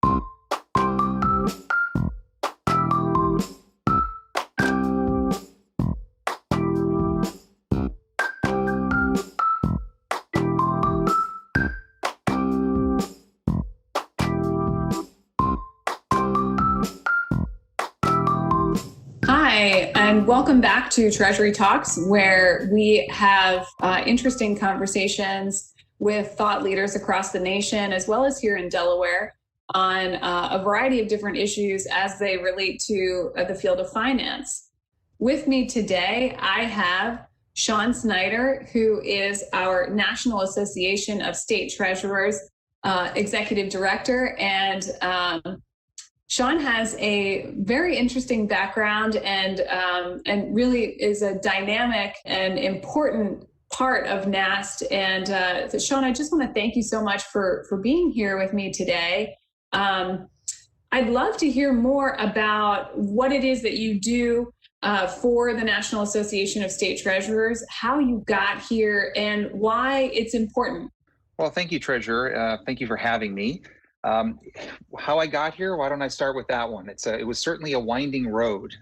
Hi, and welcome back to Treasury Talks, where we have interesting conversations with thought leaders across the nation, as well as here in Delaware, on a variety of different issues as they relate to the field of finance. With me today, I have Shaun Snyder, who is our National Association of State Treasurers Executive Director, and Shaun has a very interesting background and really is a dynamic and important part of NAST. And Shaun, I just want to thank you so much for being here with me today. I'd love to hear more about what it is that you do for the National Association of State Treasurers, how you got here, and why it's important. Well, thank you, Treasurer. Thank you for having me. How I got here, why don't I start with that one? It was certainly a winding road.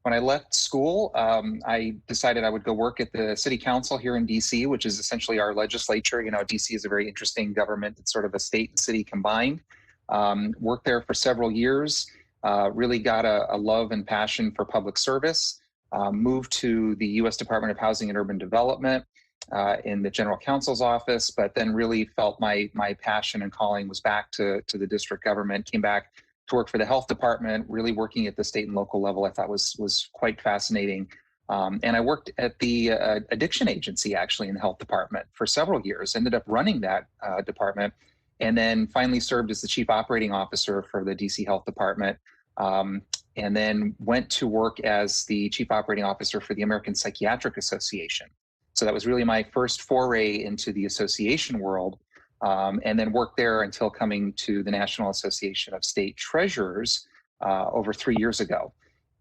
When I left school, I decided I would go work at the city council here in DC, which is essentially our legislature. You know, DC is a very interesting government. It's sort of a state and city combined. Worked there for several years, really got a love and passion for public service, moved to the U.S. Department of Housing and Urban Development, in the general counsel's office, but then really felt my passion and calling was back to the district government. Came back to work for the health department, really working at the state and local level. I thought was quite fascinating. And I worked at the addiction agency, actually, in the health department for several years, ended up running that department, and then finally served as the chief operating officer for the DC Health Department. And then went to work as the chief operating officer for the American Psychiatric Association. So that was really my first foray into the association world, and then worked there until coming to the National Association of State Treasurers over 3 years ago.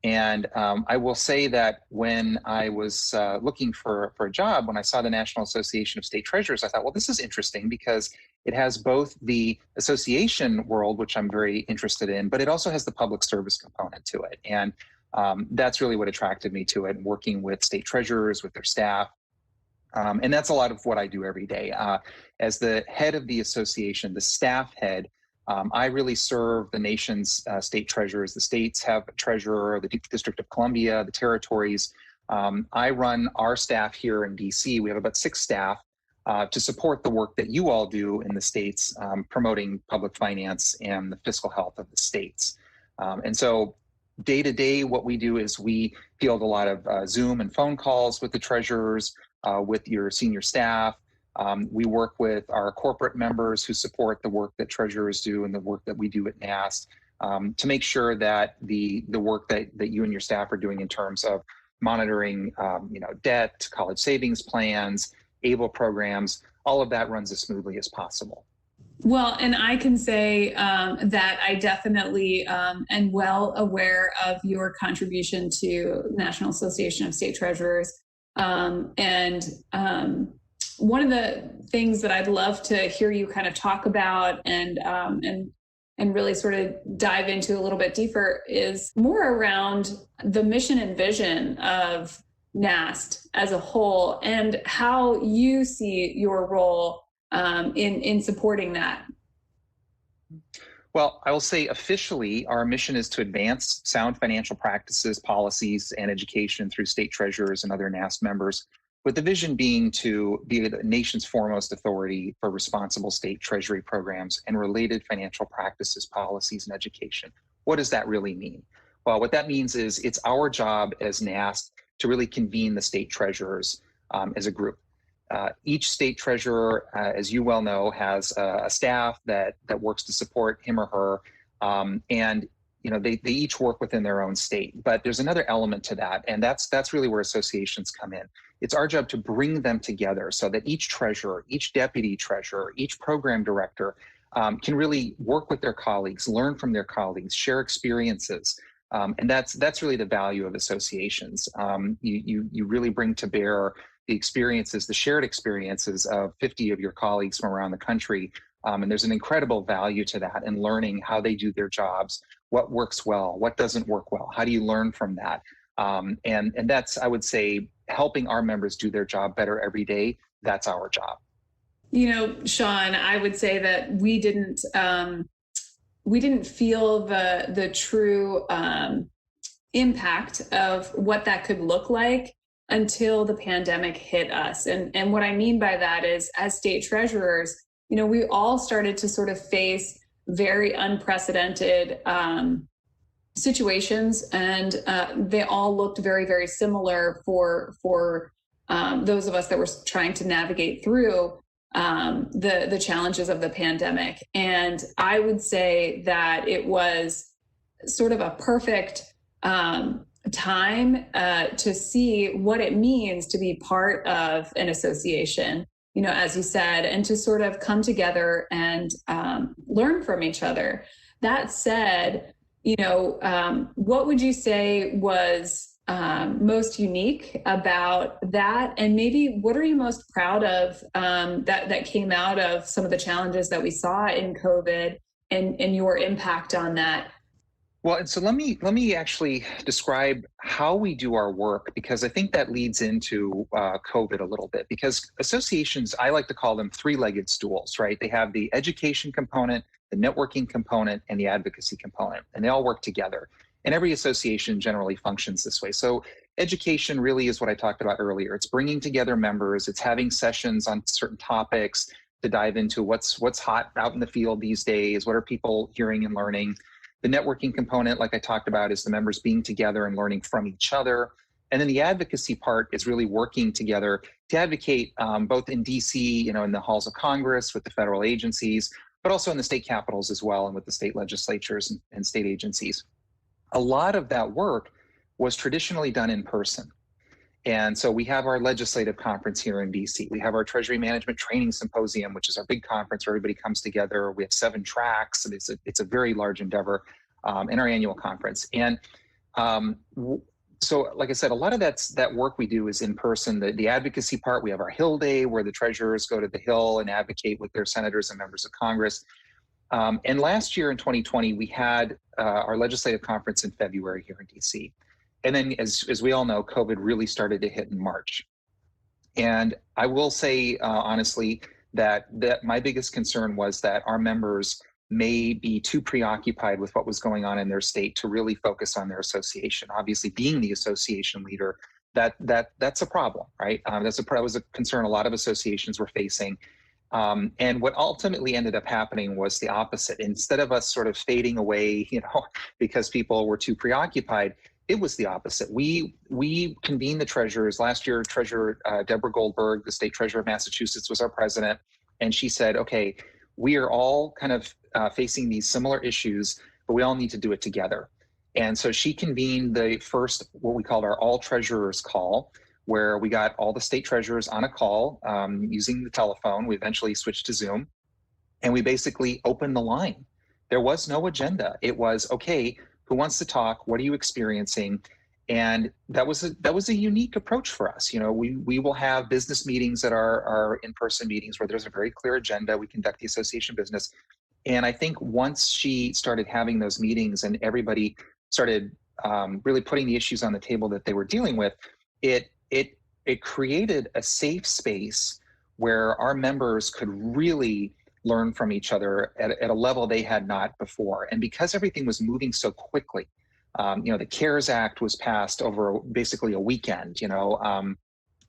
And I will say that when I was looking for a job, when I saw the National Association of State Treasurers, I thought, well, this is interesting because it has both the association world, which I'm very interested in, but it also has the public service component to it. And that's really what attracted me to it, working with state treasurers, with their staff. And that's a lot of what I do every day. As the head of the association, the staff head, I really serve the nation's state treasurers. The states have a treasurer, the District of Columbia, the territories. I run our staff here in DC. We have about 6 staff to support the work that you all do in the states, promoting public finance and the fiscal health of the states. And so day to day, what we do is we field a lot of Zoom and phone calls with the treasurers, with your senior staff. We work with our corporate members who support the work that treasurers do and the work that we do at NAST, to make sure that the work that you and your staff are doing in terms of monitoring debt, college savings plans, ABLE programs, all of that runs as smoothly as possible. Well, and I can say that I definitely am well aware of your contribution to the National Association of State Treasurers. And one of the things that I'd love to hear you kind of talk about and really sort of dive into a little bit deeper is more around the mission and vision of NAST as a whole and how you see your role in supporting that. Well, I will say officially, our mission is to advance sound financial practices, policies, and education through state treasurers and other NAST members, with the vision being to be the nation's foremost authority for responsible state treasury programs and related financial practices, policies, and education. What does that really mean? Well, what that means is it's our job as NAST to really convene the state treasurers as a group. Each state treasurer, as you well know, has a staff that works to support him or her, and they each work within their own state. But there's another element to that, and that's really where associations come in. It's our job to bring them together so that each treasurer, each deputy treasurer, each program director can really work with their colleagues, learn from their colleagues, share experiences. And that's really the value of associations. You really bring to bear the experiences, the shared experiences of 50 of your colleagues from around the country And there's an incredible value to that and learning how they do their jobs, what works well, what doesn't work well, how do you learn from that? And that's, I would say, helping our members do their job better every day. That's our job. Shaun, I would say that we didn't feel the true impact of what that could look like until the pandemic hit us. And what I mean by that is, as state treasurers, we all started to sort of face very unprecedented situations, and they all looked very, very similar for those of us that were trying to navigate through the challenges of the pandemic. And I would say that it was sort of a perfect time to see what it means to be part of an association, as you said, and to sort of come together and learn from each other. That said, what would you say was most unique about that? And maybe what are you most proud of that came out of some of the challenges that we saw in COVID and your impact on that? Well, and so let me actually describe how we do our work, because I think that leads into COVID a little bit, because associations, I like to call them three-legged stools, right? They have the education component, the networking component, and the advocacy component, and they all work together. And every association generally functions this way. So education really is what I talked about earlier. It's bringing together members, it's having sessions on certain topics to dive into what's hot out in the field these days, what are people hearing and learning. The networking component, like I talked about, is the members being together and learning from each other. And then the advocacy part is really working together to advocate both in DC, in the halls of Congress with the federal agencies, but also in the state capitals as well, and with the state legislatures and state agencies. A lot of that work was traditionally done in person. And so we have our legislative conference here in DC. We have our Treasury Management Training Symposium, which is our big conference where everybody comes together. We have 7 tracks, and it's a very large endeavor in our annual conference. And so, like I said, a lot of that work we do is in person. The advocacy part, we have our Hill Day, where the treasurers go to the Hill and advocate with their senators and members of Congress. And last year in 2020, we had our legislative conference in February here in DC. And then, as we all know, COVID really started to hit in March. And I will say, honestly, that my biggest concern was that our members may be too preoccupied with what was going on in their state to really focus on their association. Obviously, being the association leader, that's a problem, right? That was a concern a lot of associations were facing. And what ultimately ended up happening was the opposite. Instead of us sort of fading away, because people were too preoccupied, it was the opposite. We convened the treasurers. Last year, Treasurer Deborah Goldberg, the state treasurer of Massachusetts, was our president. And she said, okay, we are all kind of facing these similar issues, but we all need to do it together. And so she convened the first, what we called our all treasurers call, where we got all the state treasurers on a call using the telephone. We eventually switched to Zoom, and we basically opened the line. There was no agenda. It was, okay, who wants to talk? What are you experiencing? And that was a unique approach for us. We will have business meetings that are in-person meetings where there's a very clear agenda. We conduct the association business. And I think once she started having those meetings and everybody started really putting the issues on the table that they were dealing with, it created a safe space where our members could really learn from each other at a level they had not before. And because everything was moving so quickly, the CARES Act was passed over basically a weekend,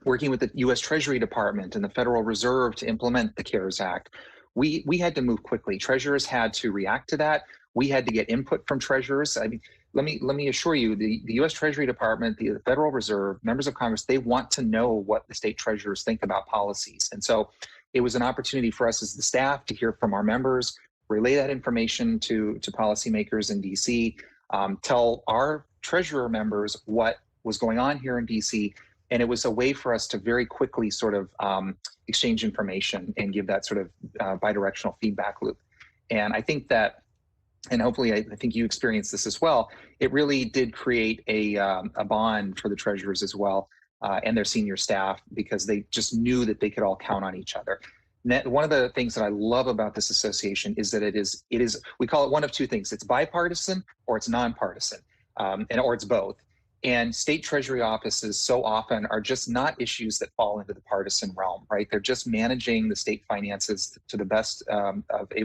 working with the U.S. Treasury Department and the Federal Reserve to implement the CARES Act. We had to move quickly. Treasurers had to react to that. We had to get input from treasurers. I mean, let me assure you, the U.S. Treasury Department, the Federal Reserve, members of Congress, they want to know what the state treasurers think about policies. And so it was an opportunity for us as the staff to hear from our members, relay that information to policymakers in DC, tell our treasurer members what was going on here in DC. And it was a way for us to very quickly sort of exchange information and give that sort of bidirectional feedback loop. And I think that, and hopefully I think you experienced this as well, it really did create a bond for the treasurers as well and their senior staff, because they just knew that they could all count on each other. one of the things that I love about this association is that it is, we call it one of two things. It's bipartisan or it's nonpartisan, or it's both. And state treasury offices so often are just not issues that fall into the partisan realm, right? They're just managing the state finances to the best of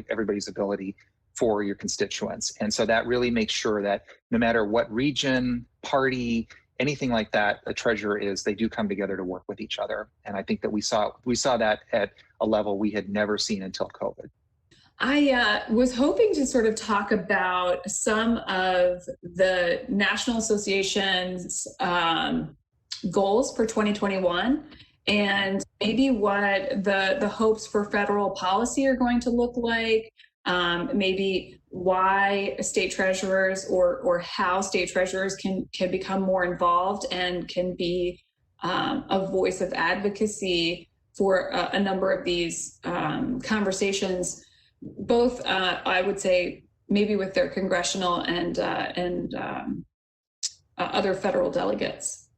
everybody's ability for your constituents. And so that really makes sure that no matter what region, party, anything like that a treasurer is, they do come together to work with each other. And I think that we saw that at a level we had never seen until COVID. I was hoping to sort of talk about some of the National Association's goals for 2021 and maybe what the hopes for federal policy are going to look like, maybe why state treasurers or how state treasurers can become more involved and can be a voice of advocacy for a number of these conversations, both I would say maybe with their congressional and other federal delegates.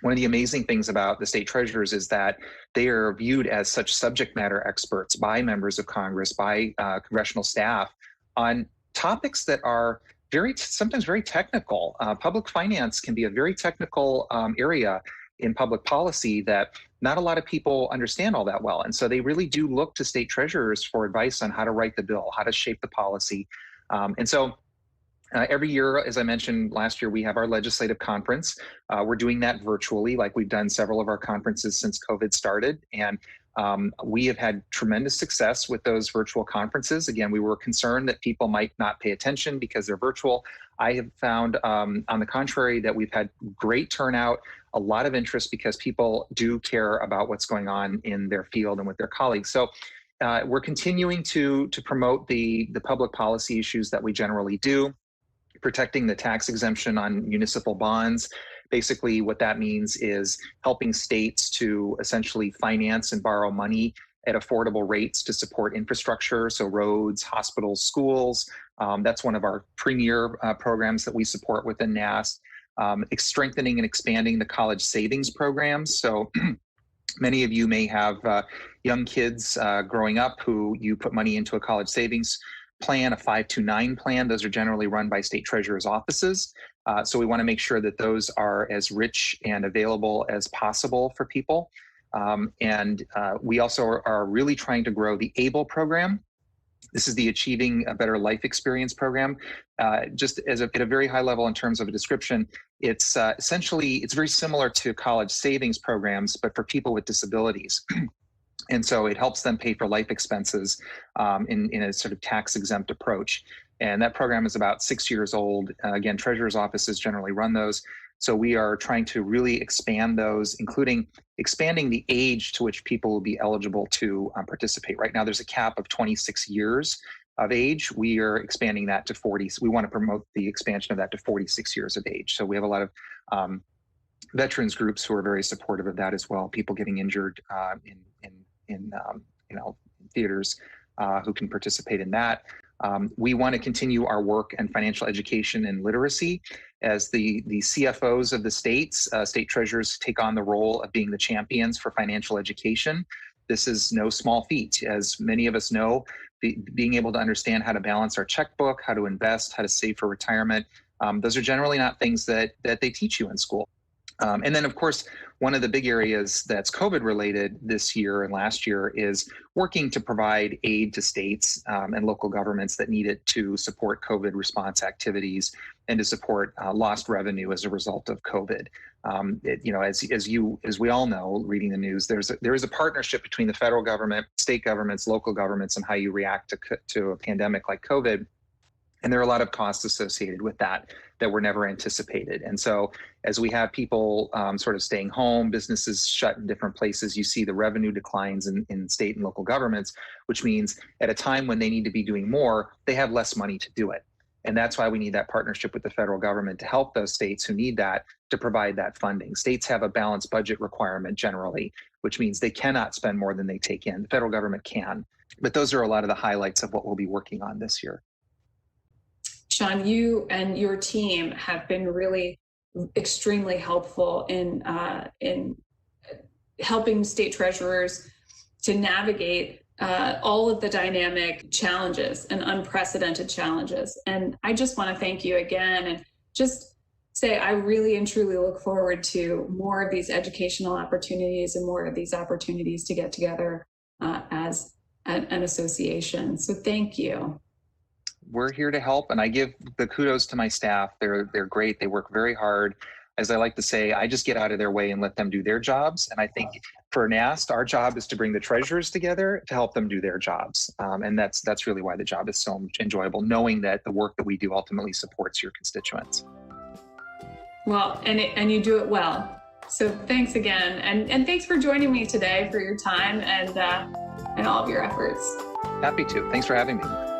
One of the amazing things about the state treasurers is that they are viewed as such subject matter experts by members of Congress, by congressional staff on topics that are sometimes very technical. Public finance can be a very technical area in public policy that not a lot of people understand all that well. And so they really do look to state treasurers for advice on how to write the bill, how to shape the policy. Every year, as I mentioned last year, we have our legislative conference. We're doing that virtually, like we've done several of our conferences since COVID started. And we have had tremendous success with those virtual conferences. Again, we were concerned that people might not pay attention because they're virtual. I have found, on the contrary, that we've had great turnout, a lot of interest because people do care about what's going on in their field and with their colleagues. So we're continuing to promote the public policy issues that we generally do. Protecting the tax exemption on municipal bonds. Basically, what that means is helping states to essentially finance and borrow money at affordable rates to support infrastructure, so roads, hospitals, schools. That's one of our premier programs that we support within NAST. Strengthening and expanding the college savings programs. So many of you may have young kids growing up who you put money into a college savings plan, a 529 plan. Those are generally run by state treasurers' offices. So we want to make sure that those are as rich and available as possible for people. We also are really trying to grow the ABLE program. This is the Achieving a Better Life Experience program. Just at a very high level in terms of a description, it's essentially, it's very similar to college savings programs, but for people with disabilities. And so it helps them pay for life expenses in a sort of tax-exempt approach. And that program is about 6 years old. Again, treasurer's offices generally run those. So we are trying to really expand those, including expanding the age to which people will be eligible to participate. Right now, there's a cap of 26 years of age. We are expanding that to 40. So we want to promote the expansion of that to 46 years of age. So we have a lot of veterans groups who are very supportive of that as well. People getting injured in theaters who can participate in that. We want to continue our work in financial education and literacy. As the CFOs of the states, state treasurers take on the role of being the champions for financial education. This is no small feat. As many of us know, being able to understand how to balance our checkbook, how to invest, how to save for retirement, those are generally not things that they teach you in school. And then, of course, one of the big areas that's COVID related this year and last year is working to provide aid to states and local governments that need it to support COVID response activities and to support lost revenue as a result of COVID. As we all know, reading the news, there is a partnership between the federal government, state governments, local governments, and how you react to a pandemic like COVID. And there are a lot of costs associated with that were never anticipated. And so as we have people sort of staying home, businesses shut in different places, you see the revenue declines in state and local governments, which means at a time when they need to be doing more, they have less money to do it. And that's why we need that partnership with the federal government to help those states who need that to provide that funding. States have a balanced budget requirement generally, which means they cannot spend more than they take in. The federal government can. But those are a lot of the highlights of what we'll be working on this year. Shaun, you and your team have been really extremely helpful in helping state treasurers to navigate all of the dynamic challenges and unprecedented challenges. And I just want to thank you again and just say I really and truly look forward to more of these educational opportunities and more of these opportunities to get together as an association. So thank you. We're here to help, and I give the kudos to my staff. They're great. They work very hard. As I like to say, I just get out of their way and let them do their jobs. And I think for NAST, our job is to bring the treasurers together to help them do their jobs. And that's really why the job is so enjoyable, knowing that the work that we do ultimately supports your constituents. Well, and you do it well. So thanks again. And thanks for joining me today, for your time and all of your efforts. Happy to. Thanks for having me.